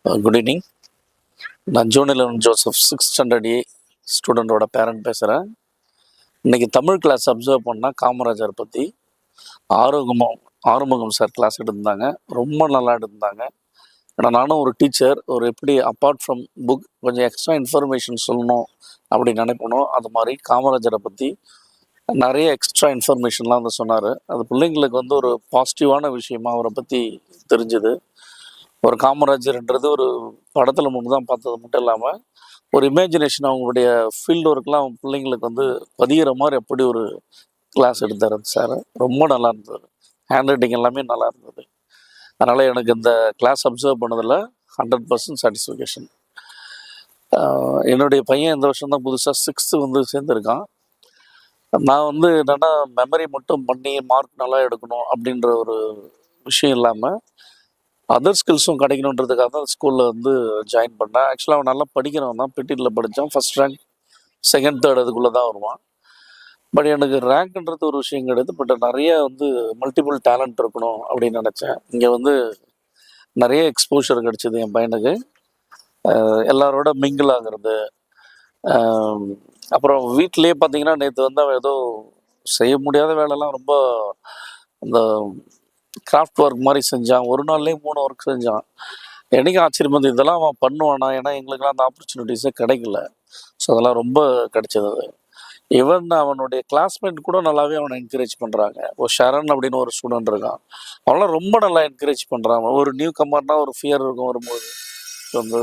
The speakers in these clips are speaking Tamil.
Good evening. நான் June 11 Joseph 6th standard A ஸ்டூடெண்ட்டோட பேரண்ட் பேசுகிறேன். இன்றைக்கி தமிழ் கிளாஸ் அப்சர்வ் பண்ணால் காமராஜர் பற்றி ஆறுமுகம் சார் கிளாஸ் எடுத்திருந்தாங்க. ரொம்ப நல்லா எடுத்திருந்தாங்க. ஏன்னா நானும் ஒரு டீச்சர், ஒரு எப்படி அப்பார்ட் ஃப்ரம் புக் கொஞ்சம் எக்ஸ்ட்ரா இன்ஃபர்மேஷன் சொல்லணும் அப்படின்னு நினைக்கணும். அது மாதிரி காமராஜரை பற்றி நிறைய எக்ஸ்ட்ரா இன்ஃபர்மேஷன்லாம் வந்து சொன்னார். அது பிள்ளைங்களுக்கு வந்து ஒரு பாசிட்டிவான விஷயமா அவரை பற்றி தெரிஞ்சுது. ஒரு காமராஜர்ன்றது ஒரு படத்தில் மட்டும் தான் பார்த்தது மட்டும் இல்லாமல் ஒரு இமேஜினேஷன் அவங்களுடைய ஃபீல்டு ஒர்க்லாம் அவங்க பிள்ளைங்களுக்கு வந்து பதிகிற மாதிரி எப்படி ஒரு கிளாஸ் எடுத்தார் சார். ரொம்ப நல்லா இருந்தது. ஹேண்ட் ரைட்டிங் எல்லாமே நல்லா இருந்தது. அதனால் எனக்கு இந்த கிளாஸ் அப்சர்வ் பண்ணதில் 100% சாட்டிஸ்ஃபேக்ஷன். என்னுடைய பையன் இந்த வருஷம் தான் புதுசாக 6th வந்து சேர்ந்துருக்கான். நான் வந்து என்னென்னா மெமரி மட்டும் பண்ணி மார்க் நல்லா எடுக்கணும் அப்படின்ற ஒரு விஷயம் இல்லாமல் அதர் ஸ்கில்ஸும் கிடைக்கணுன்றதுக்காக தான் ஸ்கூலில் வந்து ஜாயின் பண்ணேன். ஆக்சுவலாக அவன் நல்லா படிக்கிறவன் தான். பெட்டியில் படித்தான். ஃபஸ்ட் ரேங்க், செகண்ட், தேர்ட் அதுக்குள்ளே தான் வருவான். பட் எனக்கு ரேங்க்ன்றது ஒரு விஷயம் கிடையாது. பட் நிறைய வந்து மல்டிபிள் டேலண்ட் இருக்கணும் அப்படின்னு நினச்சேன். இங்கே வந்து நிறைய எக்ஸ்போஷர் கிடச்சிது என் பையனுக்கு. எல்லாரோட மிங்கிள் ஆகிறது. அப்புறம் வீட்டிலே பார்த்தீங்கன்னா நேற்று வந்து அவன் ஏதோ செய்ய முடியாத வேலைலாம் ரொம்ப அந்த கிராஃப்ட் ஒர்க் மாதிரி செஞ்சான். ஒரு நாள்லேயே 3 ஒர்க் செஞ்சான். எனக்கு ஆச்சரியம் வந்து இதெல்லாம் அவன் பண்ணுவானா? ஏன்னா எங்களுக்கெல்லாம் அந்த ஆப்பர்ச்சுனிட்டிஸே கிடைக்கல. ஸோ அதெல்லாம் ரொம்ப கிடைச்சது. ஈவன் அவனுடைய கிளாஸ்மேட் கூட நல்லாவே அவனை என்கரேஜ் பண்ணுறாங்க. ஒரு ஷரண் அப்படின்னு ஒரு ஸ்டூடெண்ட் இருக்கான். அவனெலாம் ரொம்ப நல்லா என்கரேஜ் பண்ணுறான். ஒரு நியூ கம்மர்னால் ஒரு ஃபியர் இருக்கும் வரும்போது. வந்து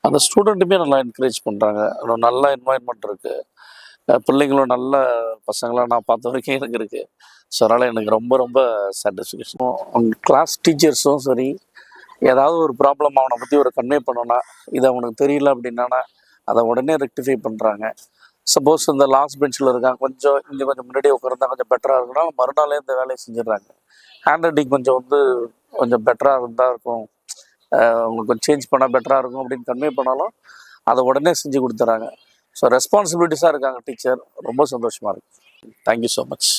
அந்த ஸ்டூடெண்ட்டுமே நல்லா என்கரேஜ் பண்ணுறாங்க. நல்ல என்வாயன்மெண்ட் இருக்குது. பிள்ளைங்களும் நல்ல பசங்களாக நான் பார்த்த வரைக்கும் எனக்கு இருக்குது. ஸோ அதனால் எனக்கு ரொம்ப ரொம்ப சாட்டிஸ்ஃபேக்ஷன். அவங்க கிளாஸ் டீச்சர்ஸும் சரி, ஏதாவது ஒரு ப்ராப்ளம் அவனை பற்றி ஒரு கன்வே பண்ணோன்னா, இது அவனுக்கு தெரியல அப்படின்னா அதை உடனே ரெக்டிஃபை பண்ணுறாங்க. சப்போஸ் இந்த லாஸ்ட் பெஞ்சில் இருக்காங்க, கொஞ்சம் இங்கே கொஞ்சம் முன்னாடி உட்கார்ந்தா கொஞ்சம் பெட்டராக இருக்குன்னா மறுநாளே இந்த வேலையை செஞ்சிடறாங்க. ஹேண்ட் ரைட்டிங் கொஞ்சம் பெட்டராக இருந்தால் இருக்கும், அவங்களுக்கு கொஞ்சம் சேஞ்ச் பண்ணால் பெட்டராக இருக்கும் அப்படின்னு கன்வே பண்ணாலும் அதை உடனே செஞ்சு கொடுத்துட்றாங்க. ஸோ ரெஸ்பான்சிபிலிட்டிஸாக இருக்காங்க டீச்சர். ரொம்ப சந்தோஷமாக இருக்குது. Thank you so much.